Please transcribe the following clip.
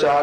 4